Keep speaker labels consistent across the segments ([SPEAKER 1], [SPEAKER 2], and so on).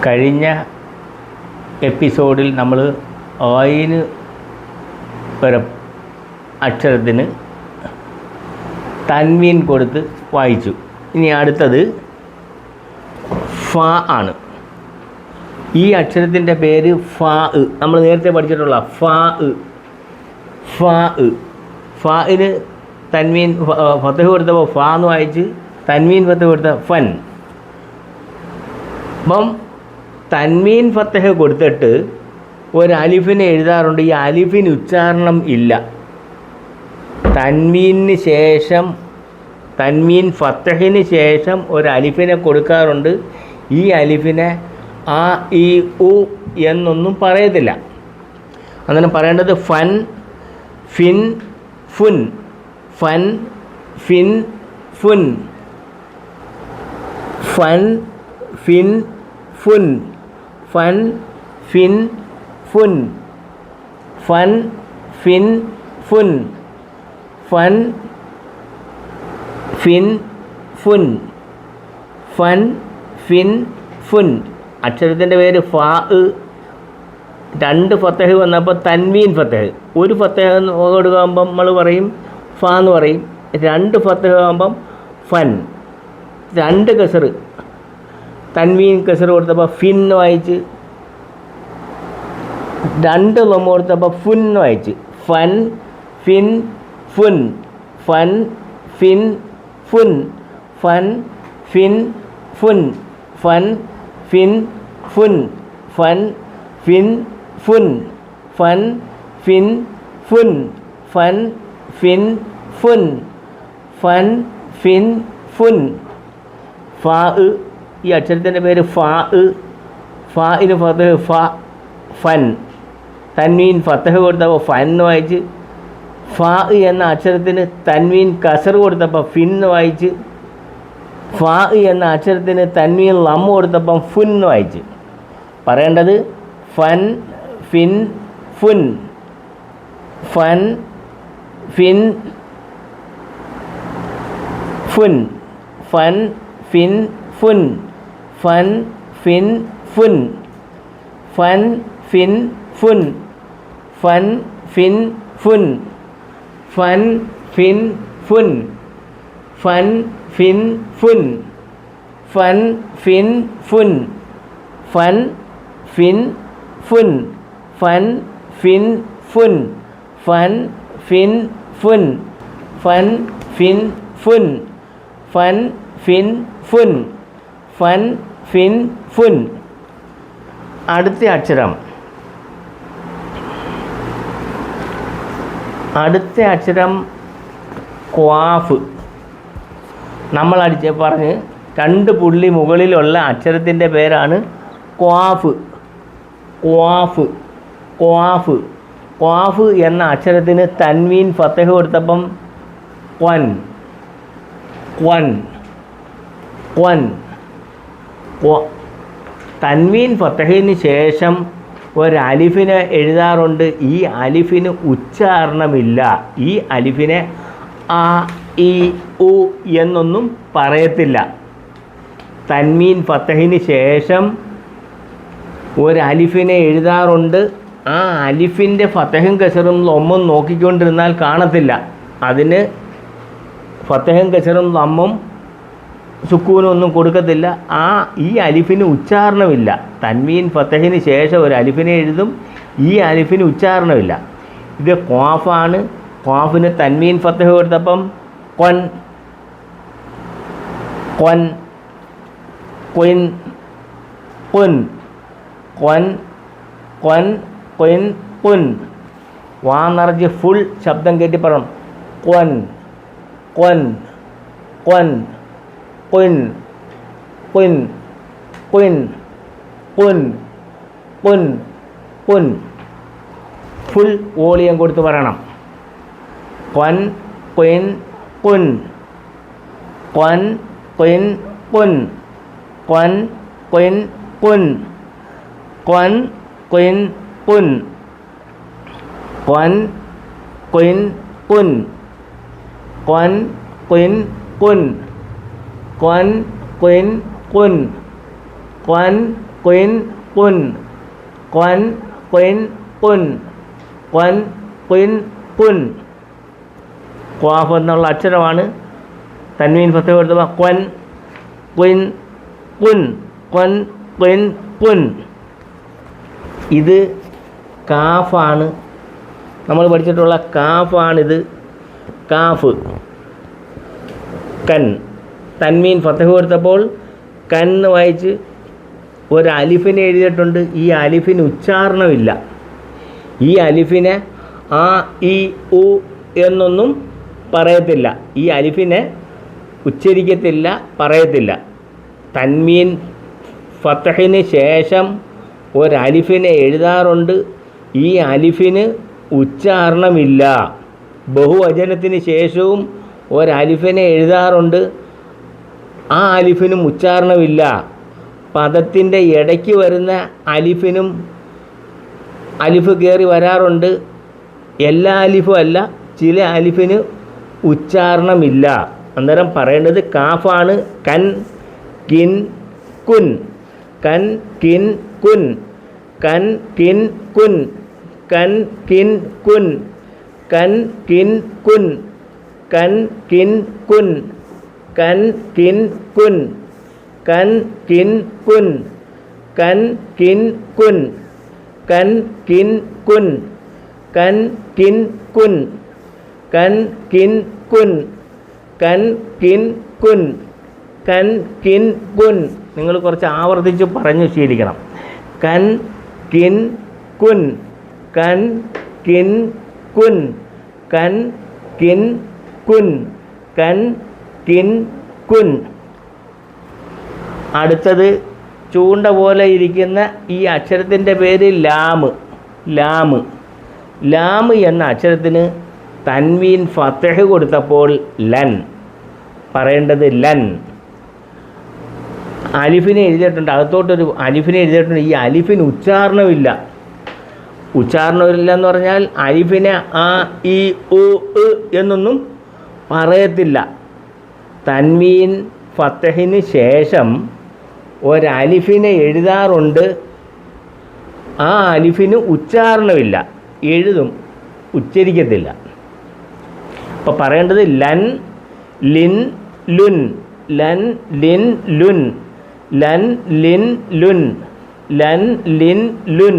[SPEAKER 1] കഴിഞ്ഞ എപ്പിസോഡിൽ നമ്മൾ ആയിന് ഒരു അക്ഷരത്തിന് തൻവീൻ കൊടുത്ത് വായിച്ചു. ഇനി അടുത്തത് ഫ ആണ്. ഈ അക്ഷരത്തിൻ്റെ പേര് ഫ. നമ്മൾ നേരത്തെ പഠിച്ചിട്ടുള്ള ഫ. ഫിന് തൻവീൻ ഫത്തഹ് കൊടുത്തപ്പോൾ ഫ എന്ന് വായിച്ച്, തൻവീൻ ഫത്തഹ് കൊടുത്ത ഫൻ. അപ്പം തൻവീൻ ഫത്തഹ് കൊടുത്തിട്ട് ഒരു അലിഫിനെ എഴുതാറുണ്ട്. ഈ അലിഫിന് ഉച്ചാരണം ഇല്ല. തൻവീന് ശേഷം, തൻവീൻ ഫത്തഹിന് ശേഷം ഒരു അലിഫിനെ കൊടുക്കാറുണ്ട്. ഈ അലിഫിനെ ആ ഈ ഉ എന്നൊന്നും പറയത്തില്ല. അങ്ങനെ പറയേണ്ടത് ഫൻ, ഫിൻ, ഫുൻ. ഫൻ, ഫിൻ, ഫുൻ. ഫൻ, ഫിൻ, ഫുൻ. ഫൻ, ഫിൻ, ഫുൻ. ഫൻ, ഫിൻ, ഫുൻ. ഫൻ, ഫിൻ, ഫുൻ. ഫൻ, ഫിൻ, ഫുൻ. അക്ഷരത്തിൻ്റെ പേര് ഫ. രണ്ട് ഫത്തഹ് വന്നപ്പോൾ തൻവീൻ ഫത്തഹ്. ഒരു ഫത്തഹ് കൊടുക്കുമ്പം നമ്മൾ പറയും ഫ എന്ന് പറയും. രണ്ട് ഫത്തഹ് ആകുമ്പം ഫൻ. രണ്ട് കസറ്, തൻവീൻ കസറ് കൊടുത്തപ്പോൾ ഫിൻ വായിച്ച്. രണ്ട് ലൊമ്മ കൊടുത്തപ്പോൾ ഫുൻ വായിച്ച്. ഫൻ, ഫിൻ, ഫുൻ. ഫൻ, ഫിൻ, ഫുൻ. ഫൻ, ഫിൻ, ഫുൻ. ഫൻ, ഫിൻ, ഫുൻ. ഫൻ, ഫിൻ, ഫുൻ. ഫൻ, ഫിൻ, ഫുൻ. ഫൻ, ഫിൻ, ഫുൻ. ഫൻ, ഫിൻ, ഫുൻ. ഫ. ഈ അക്ഷരത്തിൻ്റെ പേര് ഫ. ഫിന് ഫത്തഹ് ഫ, ഫൻ. തൻവീൻ ഫത്തഹ് കൊടുത്തപ്പോൾ ഫൻ വായിച്ച്. ഫ എന്ന അക്ഷരത്തിന് തൻവീൻ കസർ കൊടുത്തപ്പോൾ ഫിൻ വായിച്ച്. ഫ എന്ന അക്ഷരത്തിന് തൻവീൻ ലം കൊടുത്തപ്പം ഫുൻ വായിച്ച്. പറയേണ്ടത് ഫൻ, ഫിൻ, ഫുൻ. ഫൻ, ഫിൻ, ഫുൻ. ഫൻ, ഫിൻ, ഫുൻ. ഫൻ, ഫിൻ, ഫുൻ. ഫൻ, ഫിൻ, ഫുൻ. ഫൻ, ഫിൻ, ഫുൻ. ഫൻ, ഫിൻ, ഫുൻ. ഫൻ, ഫിൻ, ഫുൻ. ഫൻ, ഫിൻ, ഫുൻ. ഫൻ, ഫിൻ, ഫുൻ. ഫൻ, ഫിൻ, ഫുൻ. ഫൻ, ഫിൻ, ഫുൻ. ഫൻ, ഫിൻ, ഫുൻ. ഫൻ, ഫിൻ, ഫുൻ. ഫൻ, ഫിൻ, ഫുൻ. അടുത്ത അക്ഷരം ക്വാഫ്. നമ്മൾ പറഞ്ഞ് രണ്ട് പുള്ളി മുകളിലുള്ള അക്ഷരത്തിൻ്റെ പേരാണ് ക്വാഫ്. ക്വാഫ്, ക്വാഫ്. ക്വാഫ് എന്ന അക്ഷരത്തിന് തൻവീൻ ഫത്തഹ് കൊടുത്തപ്പം ക്വൻ, ക്വൻ, ക്വൻ. തൻവീൻ ഫത്തഹിന് ശേഷം ഒരു അലിഫിനെ എഴുതാറുണ്ട്. ഈ അലിഫിന് ഉച്ചാരണമില്ല. ഈ അലിഫിനെ ആ, ഈ, ഉ എന്നൊന്നും പറയത്തില്ല. തൻവീൻ ഫത്തഹിന് ശേഷം ഒരു അലിഫിനെ എഴുതാറുണ്ട്. ആ അലിഫിൻ്റെ ഫത്തഹും കസറും ലൊമ്മും നോക്കിക്കൊണ്ടിരുന്നാൽ കാണത്തില്ല. അതിന് ഫത്തഹും കസറും ലമ്മും സുക്കൂനും ഒന്നും കൊടുക്കത്തില്ല. ഈ അലിഫിന് ഉച്ചാരണമില്ല. തൻവീൻ ഫത്തഹിന് ശേഷം ഒരു അലിഫിനെ എഴുതും. ഈ അലിഫിന് ഉച്ചാരണമില്ല. ഇത് ഖാഫാണ്. ഖാഫിന് തൻവീൻ ഫത്തഹ് കൊടുത്തപ്പം ക്വൻ, ക്വൻ, ക്വിൻ, കുൻ. ക്വൻ, ക്വൻ, ക്വിൻ, കുൻ. വാ നിറച്ച് ഫുൾ ശബ്ദം കയറ്റി പറയണം. ക്വൻ, ക്വൻ, ക്വൻ, കുൻ, കുൻ, കുൻ, കുൻ, കുൻ, കുൻ. ഫുൾ വോളിയം കൊടുത്ത് പറയണം. ക്വൻ, ക്വിൻ, കുൻ. ക്വൻ, ക്വിൻ, കുൻ. ക്വൻ, ക്വിൻ, കുൻ. ക്വൻ, ക്വിൻ, കുൻ. ക്വൻ, ക്വിൻ, കുൻ. ക്വൻ, ക്വിൻ, കുൻ. ക്വൻ, ക്വിൻ, കുൻ. ക്വൻ, ക്വിൻ കുൻ, ക്വൻ ക്വിൻ കുൻ, ക്വൻ ക്വിൻ കുൻ. ഖാഫ് എന്നുള്ള അക്ഷരമാണ് തൻവീൻ ഫത്തഹ് കൊടുത്തപ്പോൾ ക്വൻ ക്വിൻ കുൻ, ക്വൻ ക്വിൻ കുൻ. ഇത് കാഫാണ്, നമ്മൾ പഠിച്ചിട്ടുള്ള കാഫാണിത്. കാഫ് കൻ, തൻവീൻ ഫത്തഹ് കൊടുത്തപ്പോൾ കൻ എന്ന് വായിച്ച് ഒരു അലിഫിനെ എഴുതിയിട്ടുണ്ട്. ഈ അലിഫിന് ഉച്ചാരണമില്ല. ഈ അലിഫിനെ ആ ഇ ഉ എന്നൊന്നും പറയത്തില്ല. ഈ അലിഫിനെ ഉച്ചരിക്കത്തില്ല, പറയത്തില്ല. തൻവീൻ ഫത്തഹിന് ശേഷം ഒരലിഫിനെ എഴുതാറുണ്ട്. ഈ അലിഫിന് ഉച്ചാരണമില്ല. ബഹുവചനത്തിന് ശേഷവും ഒരലിഫിനെ എഴുതാറുണ്ട്. ആ അലിഫിനും ഉച്ചാരണമില്ല. പദത്തിൻ്റെ ഇടയ്ക്ക് വരുന്ന അലിഫിനും അലിഫ് കയറി വരാറുണ്ട്. എല്ലാ അലിഫും അല്ല, ചില അലിഫിന് ഉച്ചാരണമില്ല. അന്നേരം പറയേണ്ടത് കാഫാണ്. കൻ കിൻ കുൻ, കൻ കിൻ കുൻ, കൻ കിൻ കുൻ, കൻ കിൻ കുൻ, കൻ കിൻ കുൻ, കൻ കിൻ കുൻ, കൻ കിൻ കുൻ, കൻ കിൻ കുൻ, കൻ കിൻ കുൻ, കൻ കിൻ കുൻ, കൻ കിൻ കുൻ, കൻ കിൻ കുൻ, കൻ കിൻ കുൻ, കൻ കിൻ കുൻ. നിങ്ങൾ കുറച്ച് ആവർത്തിച്ച് പറഞ്ഞു ശീലിക്കണം. കൻ കിൻ കുൻ, കൻ കിൻ കുൻ, കൻ കിൻ കുൻ, കൻ കിൻ കുൻ. അടുത്തത് ചൂണ്ട പോലെ ഇരിക്കുന്ന ഈ അക്ഷരത്തിൻ്റെ പേര് ലാമ്. ലാമ് ലാമ് എന്ന അക്ഷരത്തിന് തൻവീൻ ഫത്തഹ് കൊടുത്തപ്പോൾ ലൻ, പറയേണ്ടത് ലൻ. അലിഫിനെ എഴുതിയിട്ടുണ്ട്, അകത്തോട്ടൊരു അലിഫിനെ എഴുതിയിട്ടുണ്ട്. ഈ അലിഫിന് ഉച്ചാരണമില്ല. ഉച്ചാരണമില്ല എന്ന് പറഞ്ഞാൽ അലിഫിനെ ആ ഇ ഉ എന്നൊന്നും പറയത്തില്ല. തൻവീൻ ഫത്തഹിന് ശേഷം ഒരലിഫിനെ എഴുതാറുണ്ട്. ആ അലിഫിന് ഉച്ചാരണമില്ല, എഴുതും, ഉച്ചരിക്കത്തില്ല. അപ്പോൾ പറയേണ്ടത് ലൻ ലിൻ ലുൻ, ലൻ ലിൻ ലുൻ, ലൻ ലിൻ ലുൻ, ലൻ ലിൻ ലുൻ,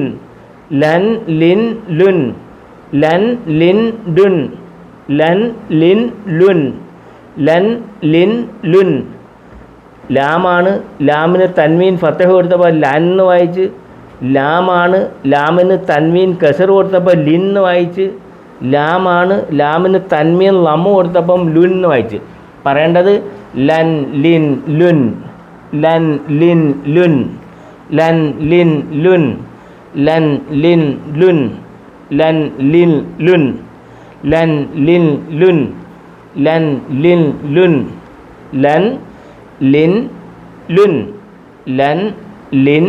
[SPEAKER 1] ലൻ ലിൻ ലുൻ, ലൻ ലിൻ ഡുൻ, ലൻ ലിൻ ലുൻ, ലൻ ലിൻ ലുൻ. ലാമാണ്. ലാമിന് തൻവീൻ ഫത്തഹ് കൊടുത്തപ്പോൾ ലൻ എന്ന് വായിച്ച്. ലാമാണ്. ലാമിന് തൻവീൻ കസർ കൊടുത്തപ്പോൾ ലിൻ എന്ന് വായിച്ച്. ലാമാണ്. ലാമിന് തൻവീൻ ലമ്മ് കൊടുത്തപ്പം ലുൻ എന്ന് വായിച്ച്. പറയേണ്ടത് ലൻ ലിൻ ലുൻ, ലൻ ലിൻ ലുൻ, ലൻ ലിൻ ലുൻ, ലൻ ലിൻ ലുൻ, ലൻ ലിൻ ലുൻ, ലൻ ലിൻ ലുൻ, ലൻ ലിൻ ലുൻ, ലൻ ലിൻ ലുൻ, ലൻ ലിൻ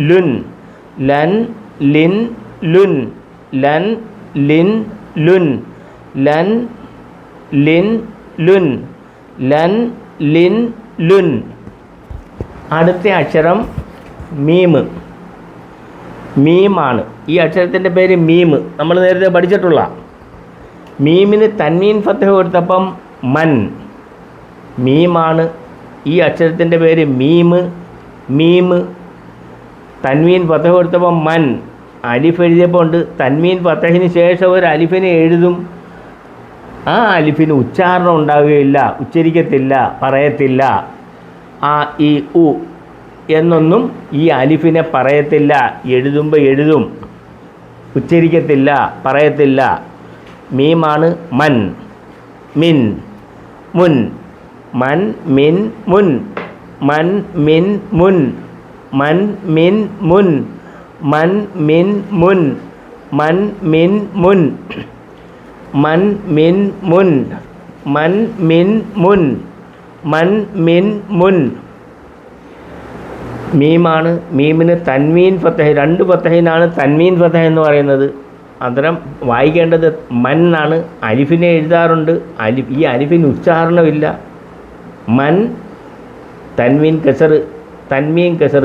[SPEAKER 1] ലുൻ, ലൻ ലിൻ ലുൻ, ലൻ ലിൻ ലുൻ, ലൻ ലിൻ ലുൻ, ലൻ ലിൻ ലുൻ. അടുത്ത അക്ഷരം മീമ്. മീമാണ്. ഈ അക്ഷരത്തിൻ്റെ പേര് മീമ്. നമ്മൾ നേരത്തെ പഠിച്ചിട്ടുള്ള. മീമിന് തൻവീൻ ഫത്തഹ് കൊടുത്തപ്പം മൻ. മീമാണ്. ഈ അക്ഷരത്തിൻ്റെ പേര് മീമ്. മീമ്. തൻവീൻ ഫത്തഹ് കൊടുത്തപ്പം മൻ. അലിഫ് എഴുതിയപ്പോൾ ഉണ്ട്. തൻവീൻ ഫത്തഹിന് ശേഷം ഒരു അലിഫിനെ എഴുതും. ആ അലിഫിന് ഉച്ചാരണം ഉണ്ടാവുകയില്ല, ഉച്ചരിക്കത്തില്ല, പറയത്തില്ല. ആ ഇ ഉ എന്നൊന്നും ഈ അലിഫിനെ പറയത്തില്ല. എഴുതുമ്പോൾ എഴുതും, ഉച്ചരിക്കത്തില്ല, പറയത്തില്ല. മീമാണ്. മൻ മിൻ മുൻ, മൻ മിൻ മുൻ, മൻ മിൻ മുൻ, മൻ മിൻ മുൻ, മൻ മിൻ മുൻ, മൻ മിൻ മുൻ, മൻ മിൻ മുൻ, മൻ മിൻ മുൻ, മൻ മിൻ മുൻ. മീമാണ്. മീമിന് തൻവീൻ ഫത്തഹ്, 2 ഫത്തഹിനാണ് തൻവീൻ ഫത്തഹ് എന്ന് പറയുന്നത്. അന്നേരം വായിക്കേണ്ടത് മൻ ആണ്. അലിഫിനെ എഴുതാറുണ്ട്. ഈ അലിഫിന് ഉച്ചാരണമില്ല. മൻ തൻവീൻ കസർ, തൻവീൻ കസർ.